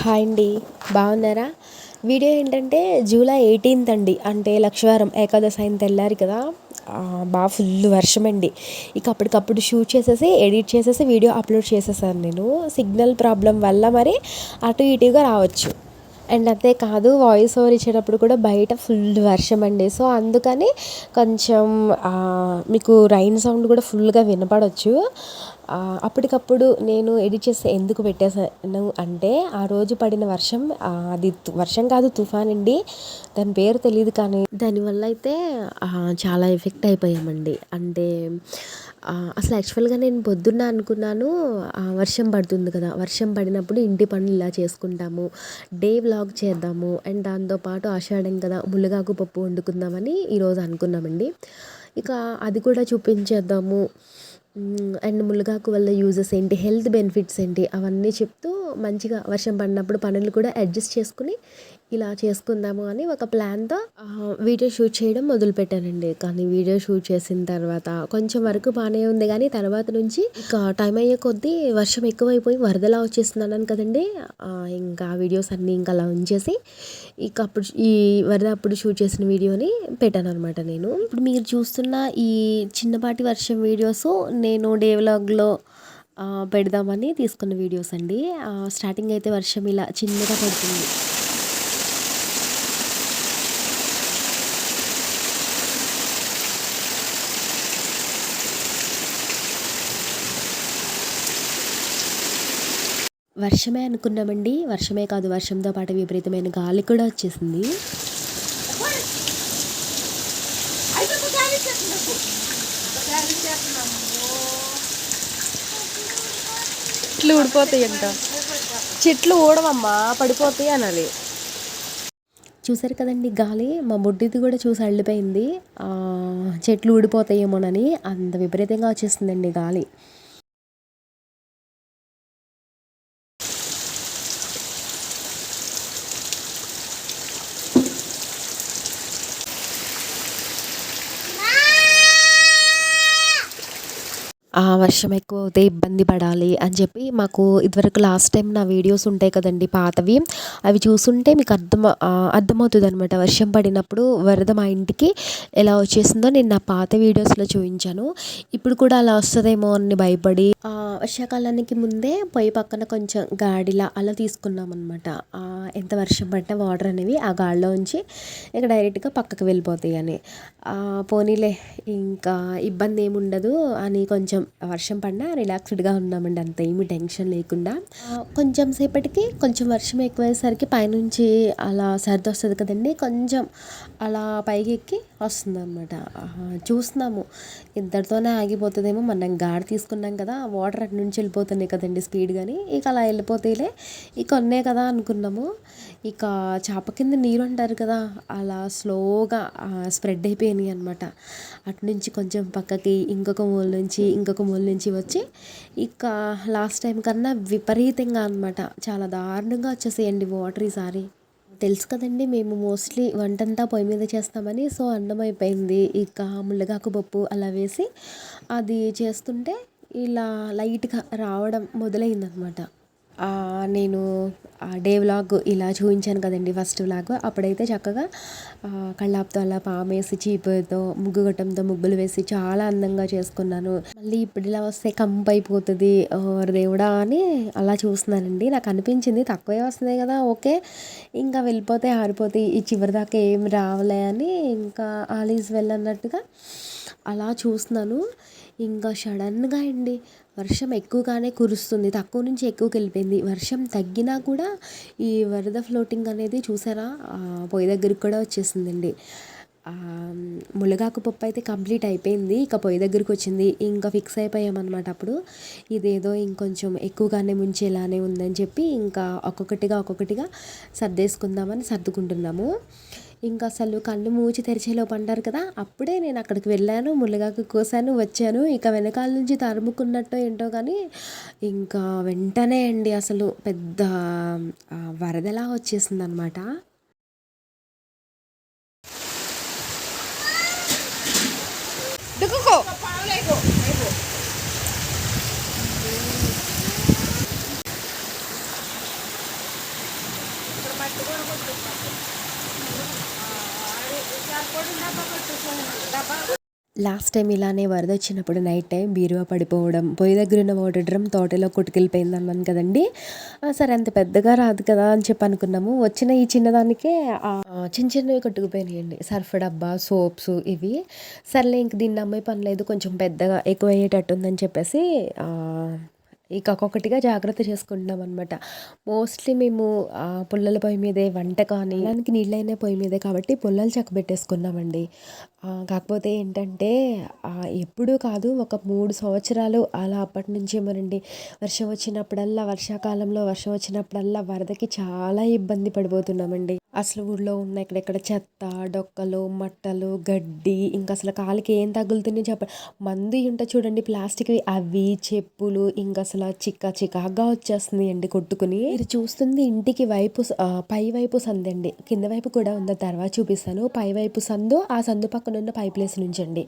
Hi అండి, బాగున్నారా? Video ఏంటంటే జూలై 18th అండి, అంటే లక్షవారం ఏకాదశి అయిన తెల్లారి కదా. బాగా ఫుల్ వర్షం అండి. ఇక అప్పటికప్పుడు షూట్ చేసేసి ఎడిట్ చేసేసి వీడియో అప్లోడ్ చేసేసాను. నేను సిగ్నల్ ప్రాబ్లం వల్ల మరి అటు ఇటుగా రావచ్చు. అండ్ అంతే కాదు, వాయిస్ ఓవర్ ఇచ్చేటప్పుడు కూడా బయట ఫుల్ వర్షం అండి. సో అందుకని కొంచెం మీకు రైన్ సౌండ్ కూడా ఫుల్గా వినపడవచ్చు. అప్పటికప్పుడు నేను ఎడిట్ చేసి ఎందుకు పెట్టేసాను అంటే, ఆ రోజు పడిన వర్షం అది వర్షం కాదు, తుఫాన్ అండి. దాని పేరు తెలియదు, కానీ దానివల్ల అయితే చాలా ఎఫెక్ట్ అయిపోయామండి. అంటే అసలు యాక్చువల్గా నేను పొద్దున్న అనుకున్నాను వర్షం పడుతుంది కదా, వర్షం పడినప్పుడు ఇంటి పనులు ఇలా చేసుకుంటాము, డే వ్లాగ్ చేద్దాము, అండ్ దాంతోపాటు ఆషాఢం కదా, ముల్లగాకు పప్పు వండుకుందామని ఈరోజు అనుకున్నామండి. ఇక అది కూడా చూపించేద్దాము. అండ్ ముల్లగాకు వల్ల యూజెస్ ఏంటి, హెల్త్ బెనిఫిట్స్ ఏంటి, అవన్నీ చెప్తూ మంచిగా వర్షం పడినప్పుడు పనులు కూడా అడ్జస్ట్ చేసుకుని ఇలా చేసుకుందాము అని ఒక ప్లాన్తో వీడియో షూట్ చేయడం మొదలుపెట్టానండి. కానీ వీడియో షూట్ చేసిన తర్వాత కొంచెం వరకు బాగానే ఉంది, కానీ తర్వాత నుంచి ఇక టైం అయ్యే కొద్దీ వర్షం ఎక్కువైపోయి వరదలా వచ్చేస్తున్నాను కదండి. ఇంకా వీడియోస్ అన్నీ ఇంకా అలా ఉంచేసి ఇక అప్పుడు ఈ వరద అప్పుడు షూట్ చేసిన వీడియోని పెట్టాను అనమాట. నేను ఇప్పుడు మీరు చూస్తున్న ఈ చిన్నపాటి వర్షం వీడియోస్ నేను డే వ్లాగ్లో పెడదామని తీసుకున్న వీడియోస్ అండి. స్టార్టింగ్ అయితే వర్షం ఇలా చిన్నగా పడుతుంది. వర్షమే అనుకున్నామండి, వర్షమే కాదు, వర్షంతో పాటు విపరీతమైన గాలి కూడా వచ్చేసింది. చెట్లు ఊడిపోతాయి అంట, చెట్లు ఊడవమ్మా పడిపోతాయి అనాలి. చూసారు కదండి గాలి, మా బొడ్డిది కూడా చూసి అల్లిపోయింది. చెట్లు ఊడిపోతాయేమోనని అంత విపరీతంగా వచ్చేస్తుందండి గాలి. వర్షం ఎక్కువ అవుతే ఇబ్బంది పడాలి అని చెప్పి మాకు ఇదివరకు లాస్ట్ టైం నా వీడియోస్ ఉంటాయి కదండి పాతవి, అవి చూసుంటే మీకు అర్థమవుతుంది అనమాట. వర్షం పడినప్పుడు వరద మా ఇంటికి ఎలా వచ్చేసిందో నేను నా పాత వీడియోస్లో చూపించాను. ఇప్పుడు కూడా అలా వస్తుందేమో అని భయపడి వర్షాకాలానికి ముందే పొయ్యి పక్కన కొంచెం గాడిలా అలా తీసుకున్నాం అనమాట. ఎంత వర్షం పడినా వాటర్ అనేవి ఆ గాడిలో ఉంచి ఇక డైరెక్ట్గా పక్కకు వెళ్ళిపోతాయి అని. పోనీలే ఇంకా ఇబ్బంది ఏమి ఉండదు అని కొంచెం వర్షం పడినా రిలాక్స్డ్గా ఉన్నామండి, అంత ఏమి టెన్షన్ లేకుండా. కొంచెం సేపటికి కొంచెం వర్షం ఎక్కువయ్యేసరికి పైనుంచి అలా సర్ది వస్తుంది కదండి, కొంచెం అలా పైకి ఎక్కి వస్తుంది అనమాట. చూస్తున్నాము ఇంతటితోనే ఆగిపోతుందేమో, మనం గాడి తీసుకున్నాం కదా, వాటర్ అటు నుంచి వెళ్ళిపోతున్నాయి కదండి స్పీడ్, కానీ ఇక అలా వెళ్ళిపోతేలే ఇక ఉన్నాయి కదా అనుకున్నాము. ఇక చాప కింద నీరు అంటారు కదా, అలా స్లోగా స్ప్రెడ్ అయిపోయినాయి అనమాట. అటు నుంచి కొంచెం పక్కకి ఇంకొక మూల నుంచి వచ్చి ఇక లాస్ట్ టైం కన్నా విపరీతంగా అనమాట, చాలా దారుణంగా వచ్చేసేయండి వాటర్ ఈసారి. తెలుసు కదండి, మేము మోస్ట్లీ వంటంతా పొయ్యి మీద చేస్తామని. సో అన్నం అయిపోయింది, ఇక ముల్లగాకు పప్పు అలా వేసి అది చేస్తుంటే ఇలా లైట్గా రావడం మొదలైందనమాట. నేను డే వ్లాగ్ ఇలా చూపించాను కదండి, ఫస్ట్ వ్లాగ్. అప్పుడైతే చక్కగా కళ్ళాపుతో అలా పామేసి చీపుతో ముగ్గు గొట్టంతో ముగ్గులు వేసి చాలా అందంగా చేసుకున్నాను. మళ్ళీ ఇప్పుడు ఇలా వస్తే కంపు అయిపోతుంది దేవుడా అని అలా చూస్తున్నానండి. నాకు అనిపించింది తక్కువే వస్తున్నాయి కదా, ఓకే ఇంకా వెళ్ళిపోతే ఆరిపోతాయి, ఈ చివరి దాకా ఏం రావలే అని ఇంకా ఆల్ ఈజ్ వెల్ అన్నట్టుగా అలా చూస్తున్నాను. ఇంకా సడన్గా అండి వర్షం ఎక్కువగానే కురుస్తుంది, తక్కువ నుంచి ఎక్కువకి వెళ్ళిపోయింది. వర్షం తగ్గినా కూడా ఈ వరద ఫ్లోటింగ్ అనేది చూసారా, పొయ్యి దగ్గరికి కూడా వచ్చేసిందండి. ముల్లగాకు పప్పు అయితే కంప్లీట్ అయిపోయింది, ఇక పొయ్యి దగ్గరికి వచ్చింది. ఇంకా ఫిక్స్ అయిపోయామన్నమాట. అప్పుడు ఇదేదో ఇంకొంచెం ఎక్కువగానే ముంచేలానే ఉందని చెప్పి ఇంకా ఒక్కొక్కటిగా సర్దేసుకుందామని సర్దుకుంటున్నాము. ఇంకా అసలు కళ్ళు మూచి తెరిచేలోపు అంటారు కదా, అప్పుడే నేను అక్కడికి వెళ్ళాను, ముల్లగాకు కోసాను, వచ్చాను. ఇక వెనకాల నుంచి తరుముకున్నట్టో ఏంటో కానీ ఇంకా వెంటనే అండి అసలు పెద్ద వరదలా వచ్చేసింది అనమాట. లాస్ట్ టైం ఇలానే వరద వచ్చినప్పుడు నైట్ టైం బీరువా పడిపోవడం, పొయ్యి దగ్గర ఉన్న వాటర్ డ్రమ్ తోటలో కొట్టుకెళ్ళిపోయింది అన్నాను కదండి. సరే అంత పెద్దగా రాదు కదా అని చెప్పి అనుకున్నాము. వచ్చిన ఈ చిన్నదానికే చిన్న చిన్నవి కొట్టుకుపోయినాయండి. సర్ఫ్ డబ్బా, సోప్స్ ఇవి. సర్లే ఇంక దీన్ని నమ్మే పని లేదు, కొంచెం పెద్దగా ఎక్కువ అయ్యేటట్టు ఉందని చెప్పేసి ఇక ఒక్కొక్కటిగా జాగ్రత్త చేసుకుంటున్నాం అనమాట. మోస్ట్లీ మేము పుల్లల పొయ్యి మీదే వంట కానీ దానికి నీళ్ళైన పొయ్యి మీదే కాబట్టి పుల్లలు చక్కబెట్టేసుకున్నామండి. కాకపోతే ఏంటంటే ఎప్పుడూ కాదు, ఒక 3 సంవత్సరాలు అలా అప్పటి నుంచేమోనండి వర్షం వచ్చినప్పుడల్లా, వర్షాకాలంలో వర్షం వచ్చినప్పుడల్లా వరదకి చాలా ఇబ్బంది పడిపోతున్నామండి. అసలు ఊళ్ళో ఉన్న ఇక్కడెక్కడ చెత్త, డొక్కలు, మట్టలు, గడ్డి, ఇంకా అసలు కాలికి ఏం తగులుతున్నాయో మందు ఉంటుంది చూడండి ప్లాస్టిక్వి, అవి, చెప్పులు, ఇంకా అసలు చికాగా వచ్చేస్తుంది అండి కొట్టుకుని. మీరు చూస్తుంది ఇంటికి వైపు పై వైపు సందు అండి, కింద వైపు కూడా ఉందా తర్వాత చూపిస్తాను. పై వైపు సందు, ఆ సందు పక్కన ఉన్న పై ప్లేస్ నుంచి అండి.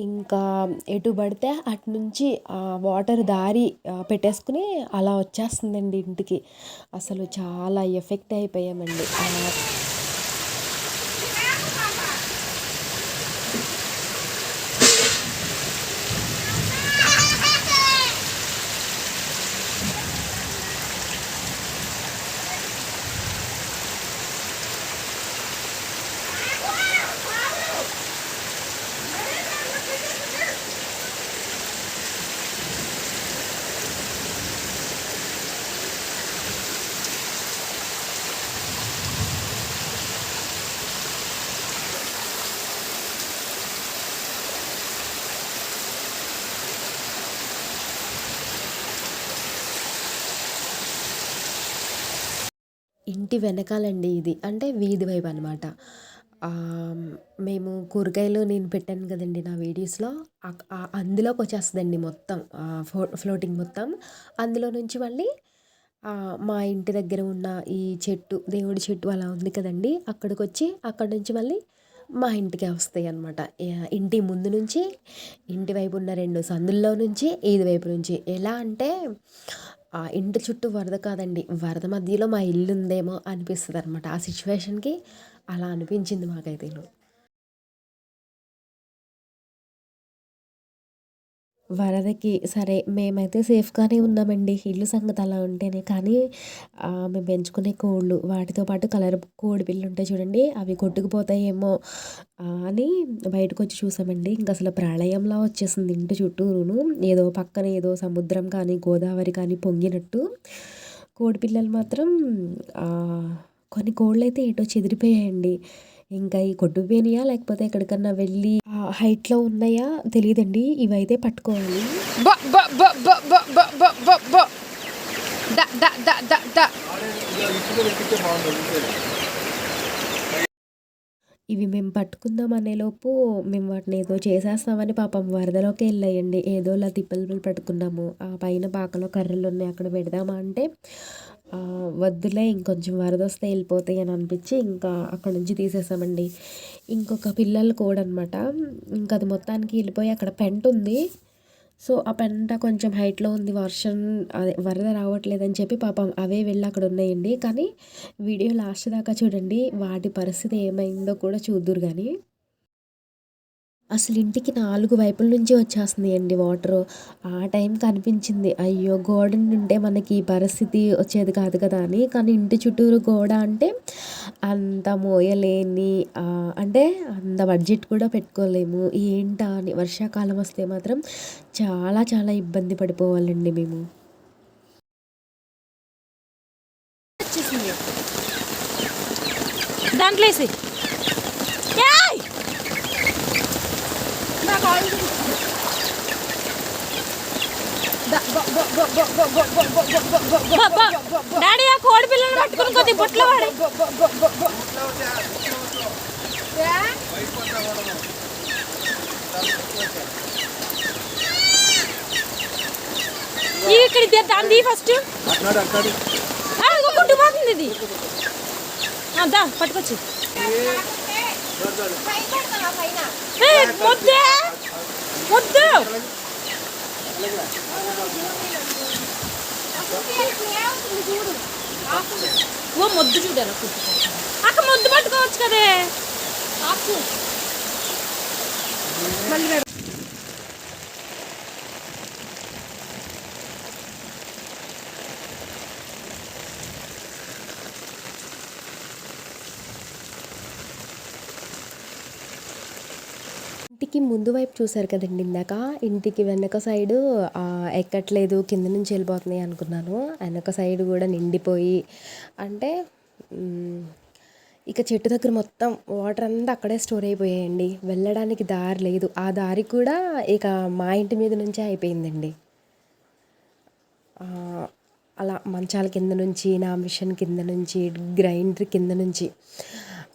ఇంకా ఎటు పడితే అటు నుంచి వాటర్ దారి పెట్టేసుకుని అలా వచ్చేస్తుందండి ఇంటికి. అసలు చాలా ఎఫెక్ట్ అయిపోయామండి. ఇంటి వెనకాలండి ఇది, అంటే వీధి వైపు అనమాట. మేము కూరగాయలు నేను పెట్టాను కదండి నా వీడియోస్లో, అందులోకి వచ్చేస్తుందండి మొత్తం, ఫ్లోటింగ్ మొత్తం. అందులో నుంచి మళ్ళీ మా ఇంటి దగ్గర ఉన్న ఈ చెట్టు, దేవుడి చెట్టు అలా ఉంది కదండి, అక్కడికి వచ్చి అక్కడి నుంచి మళ్ళీ మా ఇంటికే వస్తాయి అన్నమాట. ఇంటి ముందు నుంచి, ఇంటి వైపు ఉన్న 2 సందుల్లో నుంచి, ఈది వైపు నుంచి. ఎలా అంటే ఇంటి చుట్టూ వరద కాదండి, వరద మధ్యలో మా ఇల్లు ఉందేమో అనిపిస్తుంది అనమాట. ఆ సిచ్యువేషన్కి అలా అనిపించింది మాకైతే. వరదకి సరే మేమైతే సేఫ్గానే ఉన్నామండి, ఇల్లు సంగతి అలా ఉంటేనే. కానీ మేము పెంచుకునే కోళ్ళు, వాటితో పాటు కలర్ కోడి పిల్లలు ఉంటాయి చూడండి, అవి కొట్టుకుపోతాయేమో అని బయటకు వచ్చి చూసామండి. ఇంక అసలు ప్రళయంలా వచ్చేసింది ఇంటి చుట్టూరును. ఏదో పక్కన ఏదో సముద్రం కానీ గోదావరి కానీ పొంగినట్టు. కోడి పిల్లలు మాత్రం కొన్ని కోళ్ళు అయితే ఏటో చెదిరిపోయాయండి. ఇంకా ఈ కొట్టుకుపోయినాయా లేకపోతే ఎక్కడికన్నా వెళ్ళి హైట్లో ఉన్నాయా తెలియదండి. ఇవైతే పట్టుకోవాలి. ఇవి మేము పట్టుకుందాం అనేలోపు మేము వాటిని ఏదో చేసేస్తామని పాపం వరదలోకి వెళ్ళాయండి. ఏదోలా తిప్పలు పట్టుకున్నాము. ఆ పైన పాకలో కర్రలు ఉన్నాయి, అక్కడ పెడదామా అంటే వద్దులే, ఇంకొంచెం వరద వస్తే వెళ్ళిపోతాయి అని అనిపించి ఇంకా అక్కడ నుంచి తీసేసామండి. ఇంకొక పిల్లలు కూడా అనమాట, ఇంకా అది మొత్తానికి వెళ్ళిపోయి అక్కడ పెంట ఉంది. సో ఆ పెంట కొంచెం హైట్లో ఉంది, వర్షం అదే వరద రావట్లేదని చెప్పి పాపం అవే వెళ్ళి అక్కడ ఉన్నాయండి. కానీ వీడియో లాస్ట్ దాకా చూడండి, వాటి పరిస్థితి ఏమైందో కూడా చూద్దురు కానీ. అసలు ఇంటికి 4 వైపుల నుంచి వచ్చేస్తున్నాయండి వాటరు. ఆ టైంకి అనిపించింది, అయ్యో గోడ ఉంటే మనకి ఈ పరిస్థితి వచ్చేది కాదు కదా అని. కానీ ఇంటి చుట్టూరు గోడ అంటే అంత మోయలేని, అంటే అంత బడ్జెట్ కూడా పెట్టుకోలేము. ఏంటా అని వర్షాకాలం వస్తే మాత్రం చాలా చాలా ఇబ్బంది పడిపోవాలండి మేము. దాంట్లో డాడీ ఆ కోడి పిల్లలు పట్టుకుని కొద్ది బుట్లో వాడి ఇక్కడ దాన్ని ఫస్ట్ కొట్టుపోతుంది ఇది. దా పట్టుకొచ్చి ముద్దు ముద్దు చూడు ఓ మొద్దు చూడాలి అక్క మొద్దు పట్టుకోవచ్చు కదే ఆకు మళ్ళీ ఇంటికి ముందు వైపు చూసారు కదండి ఇందాక, ఇంటికి వెనక సైడు ఎక్కట్లేదు, కింద నుంచి వెళ్ళిపోతున్నాయి అనుకున్నాను. వెనక సైడ్ కూడా నిండిపోయి అంటే ఇక చెట్టు దగ్గర మొత్తం వాటర్ అంతా అక్కడే స్టోర్ అయిపోయాయండి. వెళ్ళడానికి దారి లేదు. ఆ దారి కూడా ఇక మా ఇంటి మీద నుంచే అయిపోయిందండి. అలా మంచాల కింద నుంచి, నా మిషన్ కింద నుంచి, గ్రైండర్ కింద నుంచి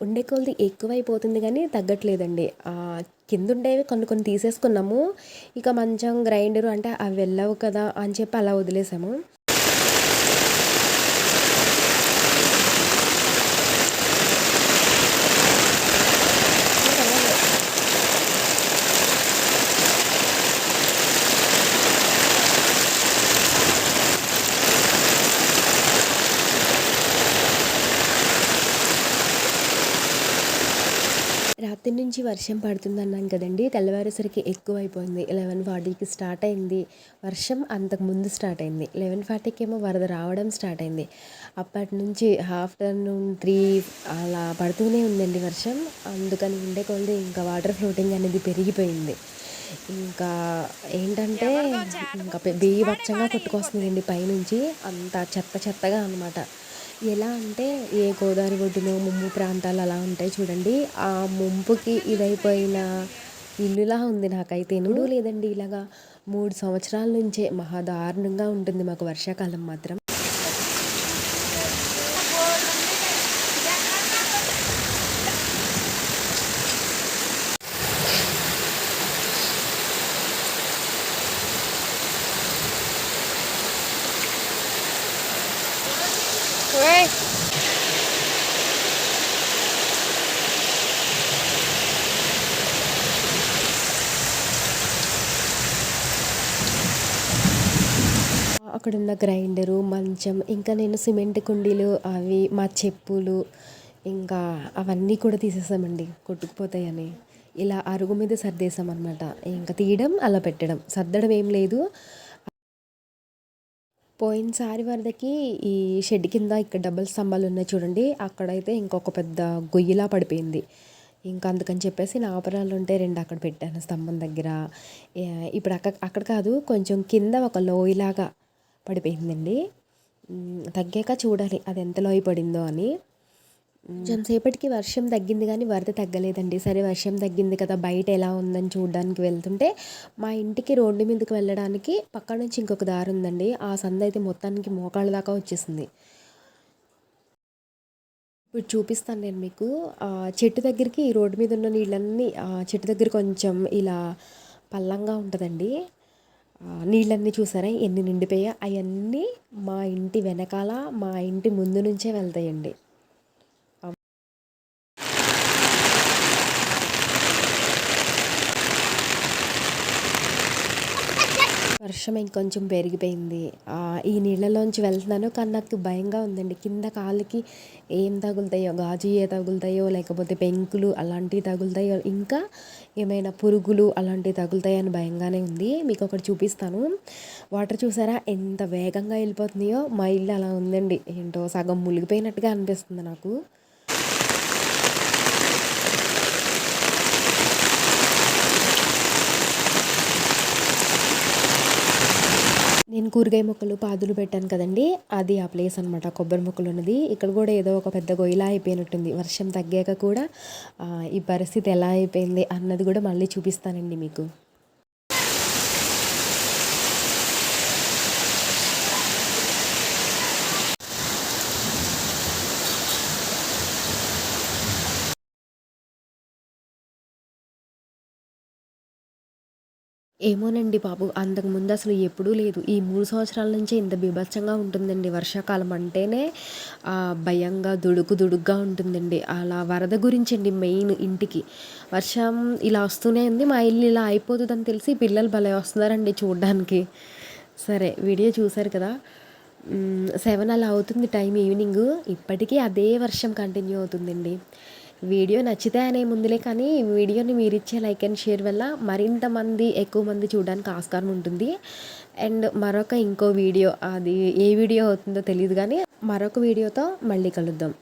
ఉండే కొలది ఎక్కువైపోతుంది కానీ తగ్గట్లేదండి. కింద ఉండేవి కొన్ని కొన్ని తీసేసుకున్నాము. ఇక మంచం, గ్రైండరు అంటే అవి వెళ్ళవు కదా అని చెప్పి అలా వదిలేసాము. రాత్రి నుంచి వర్షం పడుతుందన్నాను కదండి. తెల్లవారేసరికి ఎక్కువైపోయింది. 11:40కి స్టార్ట్ అయింది వర్షం. అంతకుముందు స్టార్ట్ అయింది. 11:40కి ఏమో వరద రావడం స్టార్ట్ అయింది. అప్పటి నుంచి ఆఫ్టర్నూన్ 3 అలా పడుతూనే ఉందండి వర్షం. అందుకని ఉండే కొలది ఇంకా వాటర్ ఫ్లోటింగ్ అనేది పెరిగిపోయింది. ఇంకా ఏంటంటే ఇంకా బీభత్సంగా కొట్టుకొస్తుందండి పైనుంచి. అంత చెత్త చెత్తగా అనమాట. ఎలా అంటే ఏ గోదావరి ఒడ్డునో ముంపు ప్రాంతాలు అలా ఉంటాయి చూడండి. ఆ ముంపుకి ఇదైపోయిన ఇల్లులా ఉంది నాకైతే. ఎప్పుడూ లేదండి ఇలాగా. 3 సంవత్సరాల నుంచే మహా దారుణంగా ఉంటుంది మాకు వర్షాకాలం మాత్రం. అక్కడున్న గ్రైండరు, మంచం, ఇంకా నేను సిమెంట్ కుండీలు, అవి మా చెప్పులు, ఇంకా అవన్నీ కూడా తీసేసామండి కొట్టుకుపోతాయని. ఇలా అరుగు మీద సర్దేశామన్నమాట. ఇంకా తీయడం, అలా పెట్టడం, సర్దడం ఏం లేదు. పోయినసారి వరదకి ఈ షెడ్ కింద ఇక్కడ డబుల్ స్తంభాలు ఉన్నాయి చూడండి. అక్కడైతే ఇంకొక పెద్ద గొయ్యిలా పడిపోయింది. ఇంకా అందుకని చెప్పేసి నాపరాలు ఉంటే 2 అక్కడ పెట్టాను స్తంభం దగ్గర. ఇప్పుడు అక్కడ కాదు, కొంచెం కింద ఒక లోయలాగా పడిపోయిందండి. తగ్గాక చూడాలి అది ఎంత లోయ పడిందో అని. కొంచెం సేపటికి వర్షం తగ్గింది కానీ వరద తగ్గలేదండి. సరే వర్షం తగ్గింది కదా, బయట ఎలా ఉందని చూడడానికి వెళ్తుంటే మా ఇంటికి రోడ్డు మీదకి వెళ్ళడానికి పక్క నుంచి ఇంకొక దారి ఉందండి. ఆ సందు అయితే మొత్తానికి మోకాళ్ళ దాకా వచ్చేసింది. ఇప్పుడు చూపిస్తాను నేను మీకు. చెట్టు దగ్గరికి ఈ రోడ్డు మీద ఉన్న నీళ్ళన్నీ చెట్టు దగ్గర కొంచెం ఇలా పల్లంగా ఉంటుందండి. నీళ్ళన్నీ చూసారా ఎన్ని నిండిపోయా. అవన్నీ మా ఇంటి వెనకాల, మా ఇంటి ముందు నుంచే వెళ్తాయండి. వర్షం ఇంకొంచెం పెరిగిపోయింది. ఈ నీళ్ళలోంచి వెళ్తున్నాను కానీ నాకు భయంగా ఉందండి. కింద కాళ్ళకి ఏం తగులుతాయో, గాజుయే తగులుతాయో, లేకపోతే పెంకులు అలాంటివి తగులుతాయో, ఇంకా ఏమైనా పురుగులు అలాంటివి తగులుతాయో అని భయంగానే ఉంది. మీకు ఒకటి చూపిస్తాను. వాటర్ చూసారా ఎంత వేగంగా వెళ్ళిపోతున్నాయో. మా ఇల్లు అలా ఉందండి. ఏంటో సగం మునిగిపోయినట్టుగా అనిపిస్తుంది నాకు. నేను కూరగాయ మొక్కలు పాదులు పెట్టాను కదండి, అది ఆ ప్లేస్ అనమాట. కొబ్బరి మొక్కలు ఉన్నది. ఇక్కడ కూడా ఏదో ఒక పెద్ద గొయ్యిలా అయిపోయినట్టుంది. వర్షం తగ్గాక కూడా ఈ పరిస్థితి ఎలా అయిపోయింది అన్నది కూడా మళ్ళీ చూపిస్తానండి మీకు. ఏమోనండి బాబు, అంతకుముందు అసలు ఎప్పుడూ లేదు. ఈ 3 సంవత్సరాల నుంచే ఇంత బీభత్సంగా ఉంటుందండి. వర్షాకాలం అంటేనే భయంగా దుడుగ్గా ఉంటుందండి. అలా వరద గురించండి మెయిన్ ఇంటికి. వర్షం ఇలా వస్తూనే ఉంది. మా ఇల్లు ఇలా అయిపోతుందని తెలిసి పిల్లలు భలే వస్తున్నారండి చూడ్డానికి. సరే వీడియో చూశారు కదా. 7 అలా అవుతుంది టైం ఈవినింగ్. ఇప్పటికీ అదే వర్షం కంటిన్యూ అవుతుందండి. వీడియో నచ్చితే అనే ముందులే కానీ వీడియోని మీరిచ్చే లైక్ అండ్ షేర్ వల్ల మరింత మంది ఎక్కువ మంది చూడడానికి ఆస్కారం ఉంటుంది. అండ్ ఇంకో వీడియో అది ఏ వీడియో అవుతుందో తెలీదు కానీ మరొక వీడియోతో మళ్ళీ కలుద్దాం.